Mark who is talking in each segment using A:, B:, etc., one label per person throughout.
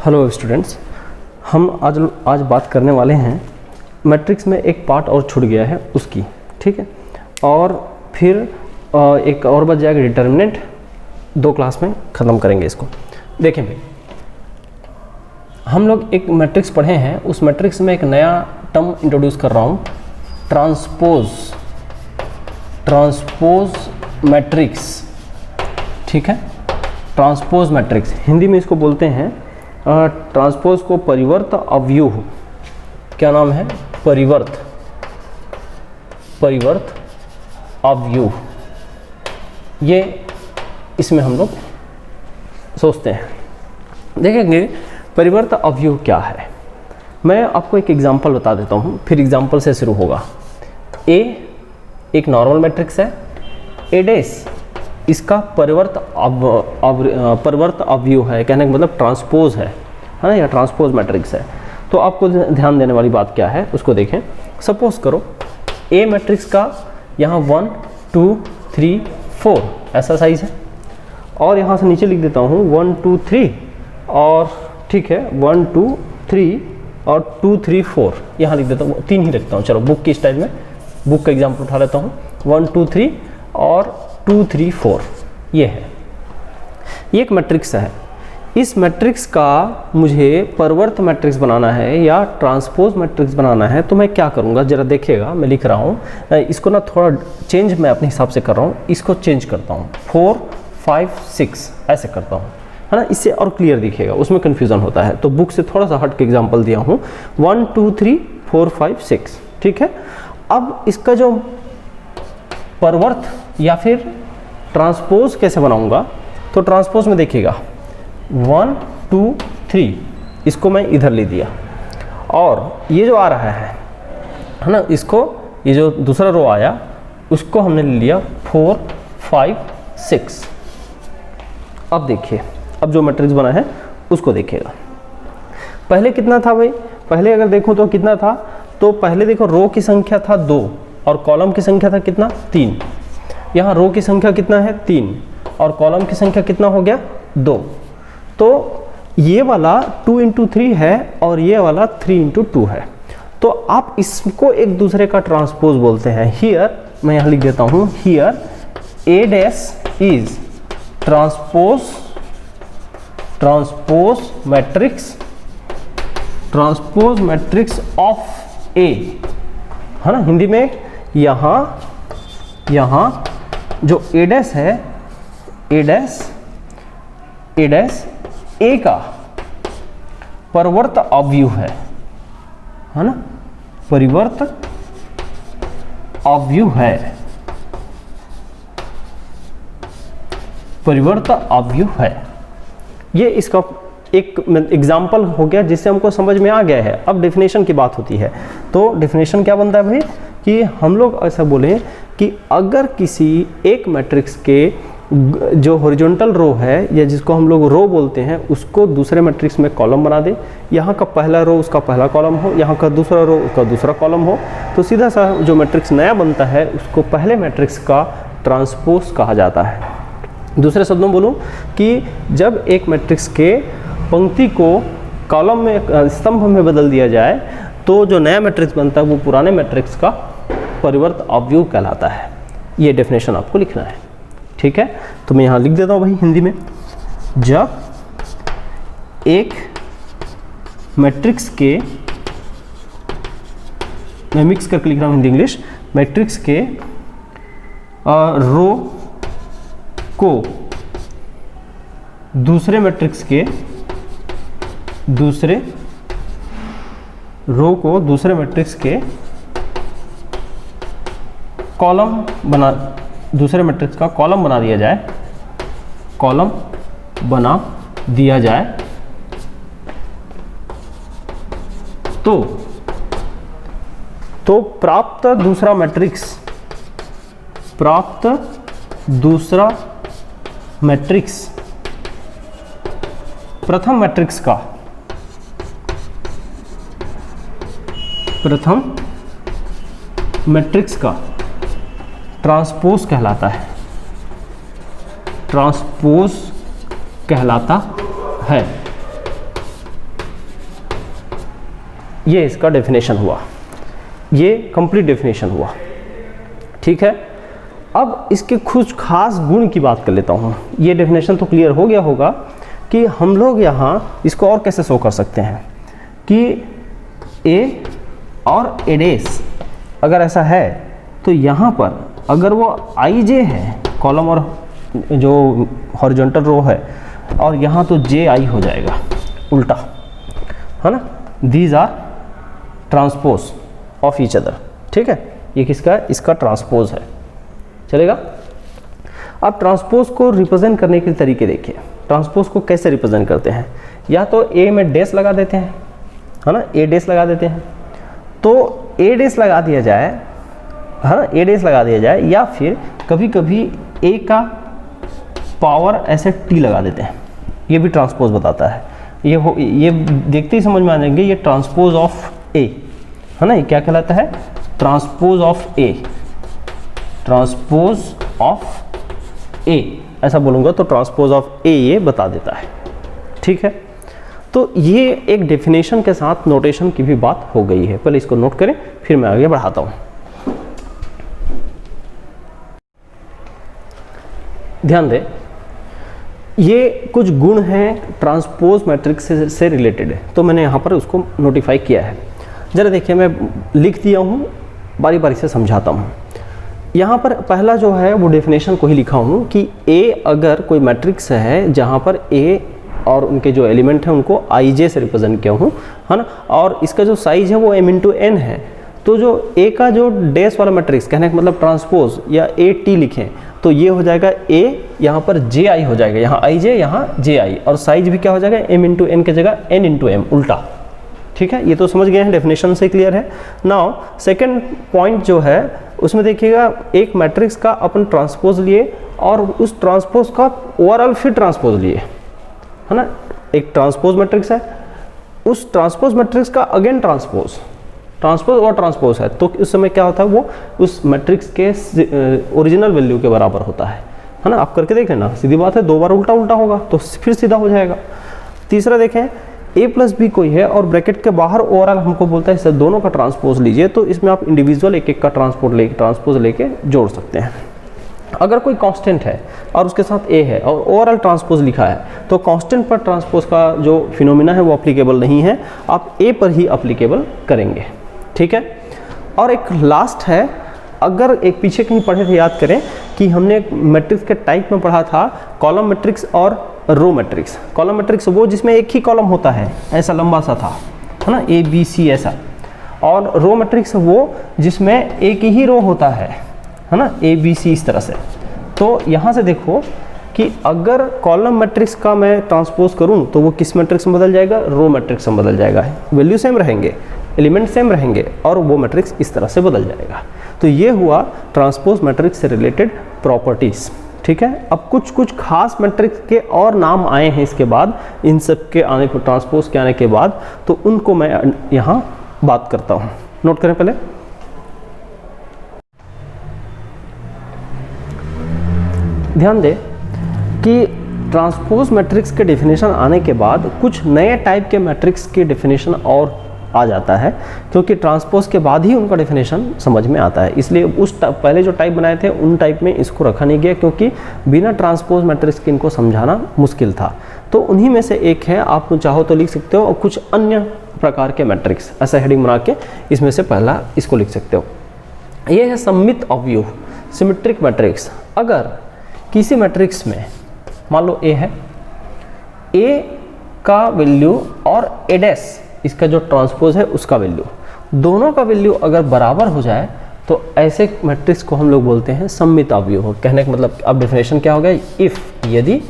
A: Hello students, हम आज बात करने वाले हैं मैट्रिक्स में एक पार्ट और छूट गया है उसकी, ठीक है। और फिर एक और बच जाएगा डिटर्मिनेंट, 2 क्लास में ख़त्म करेंगे इसको। देखें भाई, हम लोग एक मैट्रिक्स पढ़े हैं, उस मैट्रिक्स में एक नया टर्म इंट्रोड्यूस कर रहा हूँ, ट्रांसपोज मैट्रिक्स, ठीक है। ट्रांसपोज मैट्रिक्स हिंदी में इसको बोलते हैं ट्रांसपोज को परिवर्त अवयुह, क्या नाम है? परिवर्त अवयुह। ये इसमें हम लोग सोचते हैं, देखेंगे परिवर्त अवयुह क्या है। मैं आपको एक एग्जांपल बता देता हूँ, फिर एग्जांपल से शुरू होगा। ए एक नॉर्मल मैट्रिक्स है, ए डैश इसका परिवर्त अवयुह है, कहने का मतलब ट्रांसपोज है ना, या ट्रांसपोज मैट्रिक्स है। तो आपको ध्यान देने वाली बात क्या है उसको देखें। सपोज करो ए मैट्रिक्स का यहाँ 1 2 3 4 ऐसा साइज है, और यहाँ से नीचे लिख देता हूँ 1 2 3 और ठीक है 1 2 3 और 2 3 4 यहाँ लिख देता हूँ, 3 ही रखता हूँ। चलो बुक की स्टाइल में बुक का एग्जाम्पल उठा लेता हूँ। 1 2 3 और 2 3 4 ये है, ये एक मैट्रिक्स है। इस मैट्रिक्स का मुझे परिवर्त मैट्रिक्स बनाना है या ट्रांसपोज मैट्रिक्स बनाना है, तो मैं क्या करूँगा जरा देखिएगा। मैं लिख रहा हूँ इसको ना, थोड़ा चेंज मैं अपने हिसाब से कर रहा हूँ, इसको चेंज करता हूँ 4 5 6 ऐसे करता हूँ, है ना, इससे और क्लियर दिखेगा, उसमें कन्फ्यूज़न होता है। तो बुक से थोड़ा सा हट के एग्जाम्पल दिया हूँ 1 2 3 4 5 6, ठीक है। अब इसका जो परिवर्त या फिर ट्रांसपोज कैसे बनाऊंगा, तो ट्रांसपोज में देखिएगा 1 2 3 इसको मैं इधर ले दिया, और ये जो आ रहा है ना, इसको ये जो दूसरा रो आया उसको हमने ले लिया 4 5 6। अब देखिए, अब जो मैट्रिक्स बना है उसको देखिएगा। पहले कितना था भाई? पहले अगर देखो तो कितना था, तो पहले देखो रो की संख्या था 2 और कॉलम की संख्या था कितना 3। यहाँ रो की संख्या कितना है 3 और कॉलम की संख्या कितना हो गया 2। तो ये वाला 2 इंटू 3 है और ये वाला 3 इंटू 2 है। तो आप इसको एक दूसरे का ट्रांसपोज बोलते हैं। हियर मैं यहाँ लिख देता हूँ, here A dash is transpose matrix of A, है ना। हिंदी में यहाँ जो ए डैश है, ए डैश ए का परिवर्त अवयुह है ना, परिवर्त अवयुह है, परिवर्त अवयुह है। ये इसका एक एग्जाम्पल हो गया जिससे हमको समझ में आ गया है। अब डेफिनेशन की बात होती है, तो डेफिनेशन क्या बनता है भाई, कि हम लोग ऐसा बोलें कि अगर किसी एक मैट्रिक्स के जो हॉरिजॉन्टल रो है या जिसको हम लोग रो बोलते हैं, उसको दूसरे मैट्रिक्स में कॉलम बना दे, यहाँ का पहला रो उसका पहला कॉलम हो, यहाँ का दूसरा रो उसका दूसरा कॉलम हो, तो सीधा सा जो मैट्रिक्स नया बनता है उसको पहले मैट्रिक्स का ट्रांसपोज कहा जाता है। दूसरे शब्दों में बोलूँ कि जब एक मैट्रिक्स के पंक्ति को कॉलम में, स्तंभ में बदल दिया जाए, तो जो नया मैट्रिक्स बनता है वो पुराने मैट्रिक्स का परिवर्त अवयुह कहलाता है। ये डेफिनेशन आपको लिखना है, ठीक है। तो मैं यहाँ लिख देता हूँ भाई हिंदी में, जब एक मैट्रिक्स के, मैं मिक्स करके लिख रहा हूँ हिंदी इंग्लिश, मैट्रिक्स के रो को दूसरे मैट्रिक्स के दूसरे रो को दूसरे मैट्रिक्स के कॉलम बना, दूसरे मैट्रिक्स का कॉलम बना दिया जाए, कॉलम बना दिया जाए, तो प्राप्त दूसरा मैट्रिक्स प्रथम मैट्रिक्स का ट्रांसपोज कहलाता है, ट्रांसपोज कहलाता है। ये इसका डेफिनेशन हुआ, ये कंप्लीट डेफिनेशन हुआ। ठीक है, अब इसके कुछ खास गुण की बात कर लेता हूँ। ये डेफिनेशन तो क्लियर हो गया होगा कि हम लोग यहाँ इसको और कैसे शो कर सकते हैं कि ए और ए डैश अगर ऐसा है तो यहाँ पर अगर वो आई जे है, कॉलम और जो हॉरिजॉन्टल रो है, और यहाँ तो जे आई हो जाएगा उल्टा, है ना। These are transpose of each other. ठीक है, ये किसका है? इसका ट्रांसपोज है, चलेगा। अब ट्रांसपोज को रिप्रेजेंट करने के तरीके देखिए। ट्रांसपोज को कैसे रिप्रेजेंट करते हैं? या तो ए में डैश लगा देते हैं, है ना, ए डैश लगा देते हैं, तो ए डैश लगा दिया जाए, है ना, ए डैश लगा दिया जाए, या फिर कभी कभी ए का पावर ऐसे टी लगा देते हैं, ये भी ट्रांसपोज बताता है। ये देखते ही समझ में आ जाएंगे, ये ट्रांसपोज ऑफ ए, है ना, ये क्या कहलाता है? Transpose of A, transpose of A ऐसा बोलूँगा तो ट्रांसपोज ऑफ ए ये बता देता है। ठीक है, तो ये एक डेफिनेशन के साथ नोटेशन की भी बात हो गई है। पहले इसको नोट करें, फिर मैं आगे बढ़ाता हूँ। ध्यान दें, ये कुछ गुण हैं ट्रांसपोज मैट्रिक्स से रिलेटेड है, तो मैंने यहाँ पर उसको नोटिफाई किया है। ज़रा देखिए, मैं लिख दिया हूँ, बारी बारी से समझाता हूँ। यहाँ पर पहला जो है वो डेफिनेशन को ही लिखा हूँ कि ए अगर कोई मैट्रिक्स है जहाँ पर ए और उनके जो एलिमेंट हैं उनको आई जे से रिप्रेजेंट किया हूँ, है ना, और इसका जो साइज है वो m इंटू एन है, तो जो ए का जो डैश वाला मैट्रिक्स, कहने का मतलब ट्रांसपोज या ए टी लिखें तो ये हो जाएगा ए, यहाँ पर जे आई हो जाएगा, यहाँ आई जे, यहाँ जे आई, और साइज भी क्या हो जाएगा? m इंटू एन की जगह n इंटू एम, उल्टा। ठीक है, ये तो समझ गए हैं, डेफिनेशन से क्लियर है। नाउ सेकंड पॉइंट जो है उसमें देखिएगा, एक मैट्रिक्स का अपन ट्रांसपोज लिए और उस ट्रांसपोज का ओवरऑल फिर ट्रांसपोज लिए, है ना। एक ट्रांसपोज मैट्रिक्स है, उस ट्रांसपोज मैट्रिक्स का अगेन ट्रांसपोज, ट्रांसपोज और ट्रांसपोज है, तो उस समय क्या होता है? वो उस मैट्रिक्स के ओरिजिनल वैल्यू के बराबर होता है ना। आप करके देख लेना, सीधी बात है, 2 बार उल्टा उल्टा होगा तो फिर सीधा हो जाएगा। तीसरा देखें, a प्लस बी कोई है और ब्रैकेट के बाहर ओवरऑल हमको बोलता है इससे दोनों का ट्रांसपोज लीजिए, तो इसमें आप इंडिविजुअल एक एक का ट्रांसपोज लेके जोड़ सकते हैं। अगर कोई कांस्टेंट है और उसके साथ a है और ओवरऑल ट्रांसपोज लिखा है, तो कांस्टेंट पर ट्रांसपोज का जो फिनोमिना है वो अप्लीकेबल नहीं है, आप a पर ही अप्लीकेबल करेंगे। ठीक है, और एक लास्ट है, अगर एक पीछे कहीं पढ़े थे, याद करें कि हमने मैट्रिक्स के टाइप में पढ़ा था कॉलम मैट्रिक्स और रो मैट्रिक्स। कॉलम मैट्रिक्स वो जिसमें एक ही कॉलम होता है, ऐसा लंबा सा था, है ना, ए बी सी ऐसा, और रो मैट्रिक्स वो जिसमें एक ही रो होता है ना, ए बी सी इस तरह से। तो यहाँ से देखो कि अगर कॉलम मैट्रिक्स का मैं ट्रांसपोज करूँ तो वो किस मैट्रिक्स में बदल जाएगा? रो मैट्रिक्स में बदल जाएगा। वैल्यू सेम रहेंगे, एलिमेंट सेम रहेंगे, और वो मैट्रिक्स इस तरह से बदल जाएगा। तो ये हुआ ट्रांसपोज मैट्रिक्स से रिलेटेड प्रॉपर्टीज़। ठीक है, अब कुछ खास मैट्रिक्स के और नाम आए हैं इसके बाद, इन सब के आने पर, ट्रांसपोज के आने के बाद, तो उनको मैं यहाँ बात करता हूँ। नोट करें पहले, ध्यान दें कि ट्रांसपोज मैट्रिक्स के डेफिनेशन आने के बाद कुछ नए टाइप के मैट्रिक्स के डेफिनेशन और आ जाता है, क्योंकि ट्रांसपोज के बाद ही उनका डेफिनेशन समझ में आता है। इसलिए उस पहले जो टाइप बनाए थे उन टाइप में इसको रखा नहीं गया, क्योंकि बिना ट्रांसपोज मैट्रिक्स के इनको समझाना मुश्किल था। तो उन्हीं में से एक है, आप चाहो तो लिख सकते हो, और कुछ अन्य प्रकार के मैट्रिक्स ऐसा हेडिंग बना के इसमें से पहला इसको लिख सकते हो। ये है सममित अवयव, सिमेट्रिक मैट्रिक्स। अगर किसी मैट्रिक्स में मान लो ए है, ए का वैल्यू और ए डैश इसका जो ट्रांसपोज है उसका वैल्यू, दोनों का वैल्यू अगर बराबर हो जाए तो ऐसे मैट्रिक्स को हम लोग बोलते हैं सममित अवयव। कहने का मतलब अब डेफिनेशन क्या हो गया? इफ यदि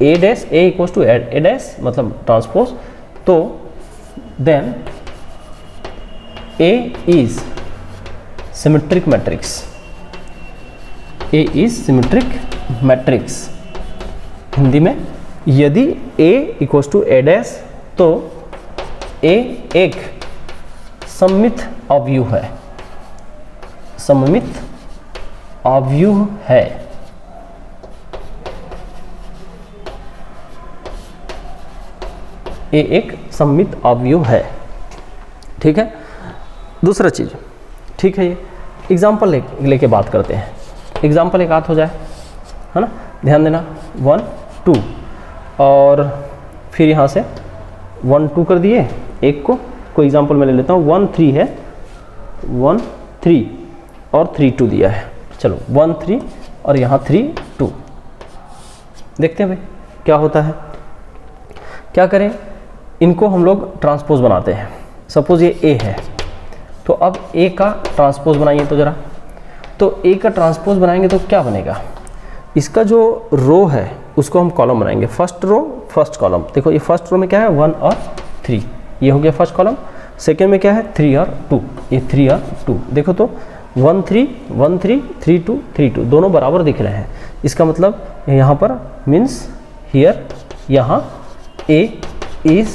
A: A dash A equals to A dash मतलब ट्रांसपोज, तो then A is symmetric matrix, A is symmetric matrix. Hindi में यदि A equals to A dash तो ए एक सममित अवयव है, सममित अवयव है। ए एक सममित अवयव है। ठीक है। दूसरा चीज़, ठीक है, ये एग्जाम्पल लेके बात करते हैं। एग्जाम्पल एक आध हो जाए, है ना, ध्यान देना, 1 2 और फिर यहाँ से 1 2 कर दिए, एक को कोई एग्जाम्पल मैं ले लेता हूँ, 1 3 है, 1 3 और 3 2 दिया है। चलो 1 3 और यहाँ 3 2, देखते हैं भाई क्या होता है। क्या करें, इनको हम लोग ट्रांसपोज बनाते हैं। सपोज ये ए है, तो अब ए का ट्रांसपोज बनाइए तो ज़रा। तो ए का ट्रांसपोज बनाएंगे तो क्या बनेगा, इसका जो रो है उसको हम कॉलम बनाएंगे, फर्स्ट रो फर्स्ट कॉलम। देखो ये फर्स्ट रो में क्या है, 1 और 3, ये हो गया फर्स्ट कॉलम। सेकेंड में क्या है, 3 और 2, ये 3 और 2। देखो तो 1 3 1 3 3 2 3 2 दोनों बराबर दिख रहे हैं। इसका मतलब यहाँ पर मीन्स हियर, यहाँ ए इज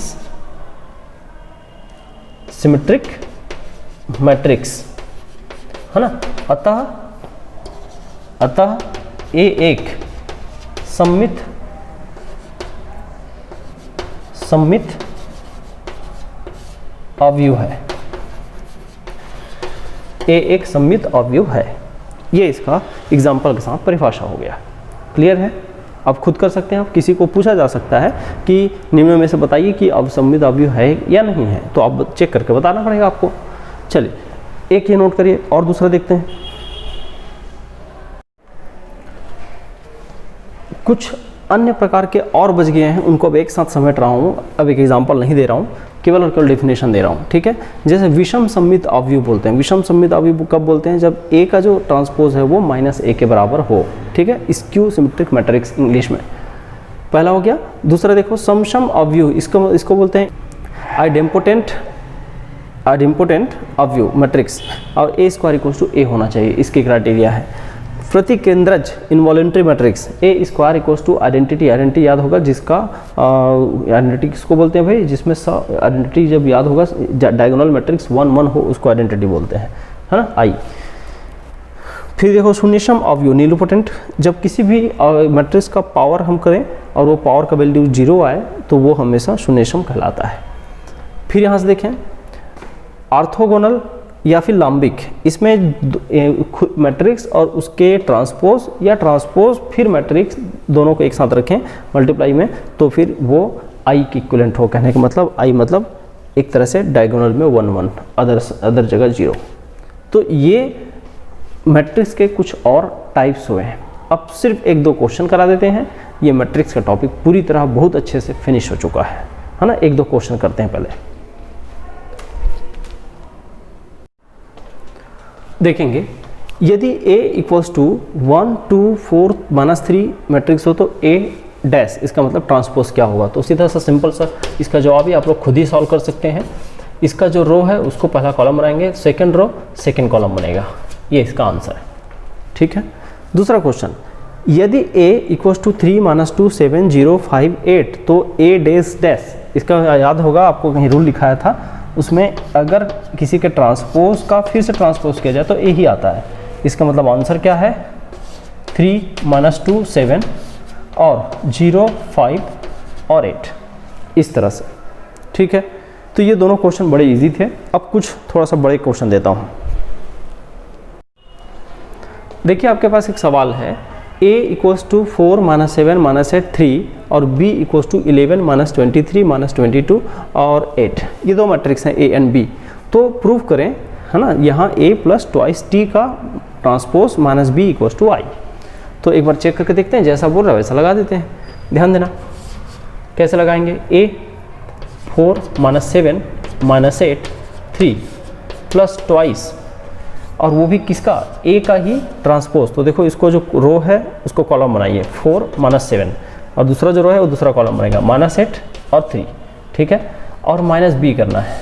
A: सिमेट्रिक मैट्रिक्स, है ना। अतः ए एक सममित अवयव है। ए एक सममित अवयव है। ये इसका एग्जाम्पल के साथ परिभाषा हो गया। क्लियर है, आप खुद कर सकते हैं। आप किसी को पूछा जा सकता है कि निम्न में से बताइए कि अब सममित अवयव है या नहीं है, तो आप चेक करके बताना पड़ेगा आपको। चलिए एक ये नोट करिए और दूसरा देखते हैं। कुछ अन्य प्रकार के और बच गए हैं, उनको अब एक साथ समेट रहा हूँ। अब एक एग्जांपल नहीं दे रहा हूँ, केवल और केवल डेफिनेशन दे रहा हूँ, ठीक है। जैसे विषम सममित अवयव बोलते हैं। विषम सममित अवयव कब बोलते हैं, जब ए का जो ट्रांसपोज है वो -a के बराबर हो, ठीक है। स्क्यू सिमेट्रिक मैट्रिक्स इंग्लिश में, पहला हो गया। दूसरा देखो समसम अवयव, इसको बोलते हैं आइडेम्पोटेंट अवयव मैट्रिक्स, और a square equal to a होना चाहिए, इसकी क्राइटेरिया है। प्रतिकेंद्रज involutory matrix, A square equals to identity याद होगा, जिसका आइडेंटिटी किसको बोलते हैं भाई, जिसमें आइडेंटिटी जब याद होगा डायगोनल मैट्रिक्स 1 1 हो, उसको आइडेंटिटी बोलते हैं, है ना, आई। फिर देखो शून्यसम अवयव नीलोपोटेंट, जब किसी भी मैट्रिक्स का पावर हम करें और वो पावर का वैल्यू 0 आए तो वो हमेशा शून्यसम कहलाता है। फिर यहाँ से देखें ऑर्थोगोनल या फिर लाम्बिक, इसमें मैट्रिक्स और उसके ट्रांसपोज या ट्रांसपोज फिर मैट्रिक्स दोनों को एक साथ रखें मल्टीप्लाई में, तो फिर वो आई के इक्विवेलेंट हो। कहने का मतलब आई मतलब एक तरह से डायगोनल में 1 1, अदर जगह 0। तो ये मैट्रिक्स के कुछ और टाइप्स हुए हैं। अब सिर्फ 1-2 क्वेश्चन करा देते हैं। ये मैट्रिक्स का टॉपिक पूरी तरह बहुत अच्छे से फिनिश हो चुका है ना। 1-2 क्वेश्चन करते हैं पहले। देखेंगे यदि a इक्वल्स टू 1 2 4 -3 मैट्रिक्स हो तो a डैश, इसका मतलब ट्रांसपोज क्या होगा। तो उसी तरह से सिंपल सा इसका जवाब ही आप लोग खुद ही सॉल्व कर सकते हैं। इसका जो रो है उसको पहला कॉलम बनाएंगे, सेकंड रो सेकंड कॉलम बनेगा, ये इसका आंसर है, ठीक है। दूसरा क्वेश्चन, यदि a इक्वल्स टू 3 -2 7 0 5 8 तो a डैश डैश, इसका याद होगा आपको कहीं रूल लिखाया था, उसमें अगर किसी के ट्रांसपोज का फिर से ट्रांसपोज किया जाए तो ए ही आता है। इसका मतलब आंसर क्या है, 3 -2 7 और 0 5 और 8, इस तरह से, ठीक है। तो ये दोनों क्वेश्चन बड़े इजी थे। अब कुछ थोड़ा सा बड़े क्वेश्चन देता हूँ। देखिए आपके पास एक सवाल है, a इक्वल्स टू 4 -7 -8 3 और b इक्वल्स टू 11 -23 -22 और 8। ये दो मैट्रिक्स हैं a एंड b। तो प्रूव करें, है ना, यहाँ a प्लस ट्वाइस t का transpose -b equals to i। तो एक बार चेक करके देखते हैं, जैसा बोल रहा है वैसा लगा देते हैं। ध्यान देना कैसे लगाएंगे, a 4 -7 -8 3 प्लस ट्वाइस, और वो भी किसका, a का ही ट्रांसपोज। तो देखो इसको जो रो है उसको कॉलम बनाइए, 4 -7, और दूसरा जो रो है वो दूसरा कॉलम बनेगा -8 और 3, ठीक है। और -b करना है,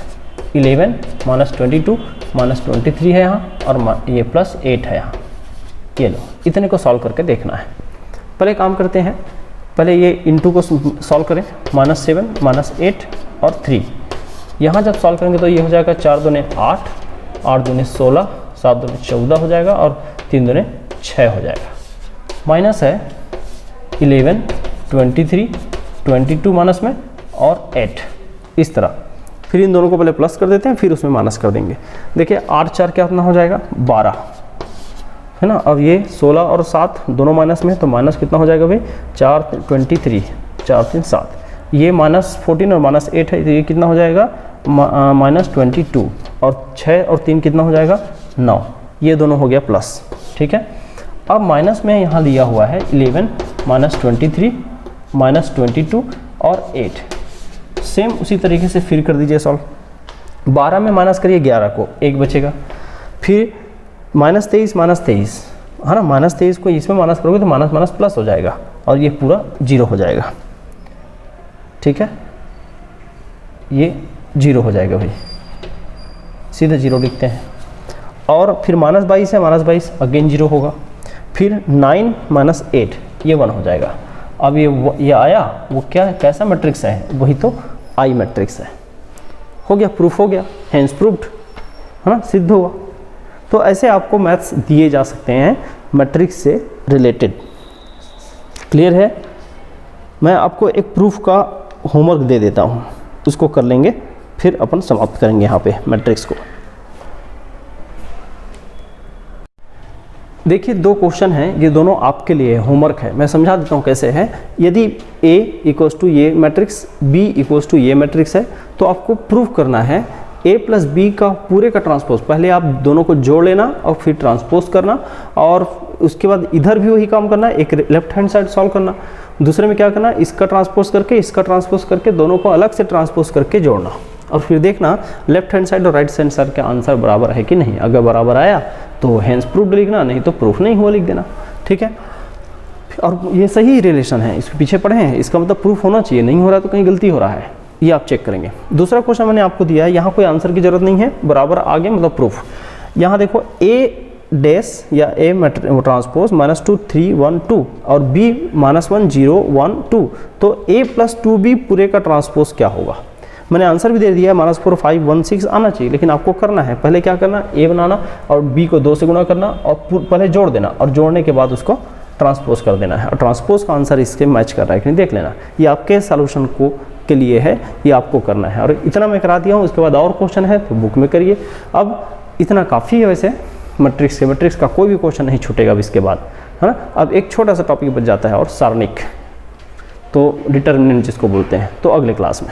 A: 11 -22 -23 है यहाँ, और ये +8 है यहाँ। ये लो, इतने को सॉल्व करके देखना है। पहले काम करते हैं, पहले ये इंटू को सॉल्व करें, -7 -8 और 3। यहाँ जब सॉल्व करेंगे तो ये हो जाएगा 4 दूने 8, 8 दूने 16, 7 दूने 14 हो जाएगा, और 3 दूने 6 हो जाएगा। माइनस है 11 23 22 माइनस में और 8, इस तरह फिर इन दोनों को पहले प्लस कर देते हैं, फिर उसमें माइनस कर देंगे। देखिए 8 4 क्या कितना हो जाएगा 12, है ना। अब ये 16 और 7 दोनों माइनस में, तो माइनस कितना हो जाएगा भाई 4 23, 4 3 7, ये -14 और -8 है, तो ये कितना हो जाएगा -22, और 6 और 3 कितना हो जाएगा 9, ये दोनों हो गया प्लस, ठीक है। अब माइनस में यहाँ दिया हुआ है 11 -23 -22 और 8, सेम उसी तरीके से फिर कर दीजिए सॉल्व। 12 में माइनस करिए 11 को, 1 बचेगा, फिर -23 -23, है ना, -23 को इसमें माइनस करोगे तो माइनस माइनस प्लस हो जाएगा और ये पूरा 0 हो जाएगा, ठीक है, ये 0 हो जाएगा भाई, सीधे 0 लिखते हैं। और फिर -22 है, -22 अगेन 0 होगा, फिर 9 -8 ये 1 हो जाएगा। अब ये आया, वो क्या है, कैसा मैट्रिक्स है, वही तो आई मैट्रिक्स है। हो गया, प्रूफ हो गया, हेंस प्रूव्ड, है ना, सिद्ध हुआ। तो ऐसे आपको मैथ्स दिए जा सकते हैं मैट्रिक्स से रिलेटेड, क्लियर है। मैं आपको एक प्रूफ का होमवर्क दे देता हूँ, उसको कर लेंगे, फिर अपन समाप्त करेंगे यहाँ पे मैट्रिक्स को। देखिए 2 क्वेश्चन हैं, ये दोनों आपके लिए होमवर्क है, मैं समझा देता हूँ कैसे है। यदि A इक्वल्स टू ये मैट्रिक्स, B इक्वल्स टू ये मैट्रिक्स है, तो आपको प्रूफ करना है A प्लस बी का पूरे का ट्रांसपोज। पहले आप दोनों को जोड़ लेना और फिर ट्रांसपोज करना, और उसके बाद इधर भी वही काम करना, एक लेफ्ट हैंड साइड सॉल्व करना, दूसरे में क्या करना, इसका ट्रांसपोज करके इसका ट्रांसपोज करके दोनों को अलग से ट्रांसपोज करके जोड़ना, और फिर देखना लेफ्ट हैंड साइड और राइट हैंड साइड का आंसर बराबर है कि नहीं। अगर बराबर आया तो हेंस प्रूफ्ड लिखना, नहीं तो प्रूफ नहीं हुआ लिख देना, ठीक है। और ये सही रिलेशन है, इसके पीछे पढ़े हैं, इसका मतलब प्रूफ होना चाहिए, नहीं हो रहा तो कहीं गलती हो रहा है, ये आप चेक करेंगे। दूसरा क्वेश्चन मैंने आपको दिया है, यहाँ कोई आंसर की जरूरत नहीं है, बराबर आगे मतलब प्रूफ। यहाँ देखो ए डैश या ए ट्रांसपोज -2 3 1 2 और b -1 0 1 2, तो a प्लस 2b पूरे का ट्रांसपोज क्या होगा। मैंने आंसर भी दे दिया है, -4 5 1 6 आना चाहिए, लेकिन आपको करना है, पहले क्या करना, a बनाना और b को 2 से गुणा करना और पहले जोड़ देना, और जोड़ने के बाद उसको ट्रांसपोज कर देना है, और ट्रांसपोज का आंसर इसके मैच कर रहा है कि नहीं देख लेना। ये आपके सॉल्यूशन को के लिए है, ये आपको करना है, और इतना मैं करा दिया हूँ। उसके बाद और क्वेश्चन है तो बुक में करिए। अब इतना काफ़ी है वैसे मैट्रिक्स का कोई भी क्वेश्चन नहीं छूटेगा अब इसके बाद, है ना। अब एक छोटा सा टॉपिक बच जाता है और सारणिक, तो डिटर्मिनेंट जिसको बोलते हैं, तो अगले क्लास में।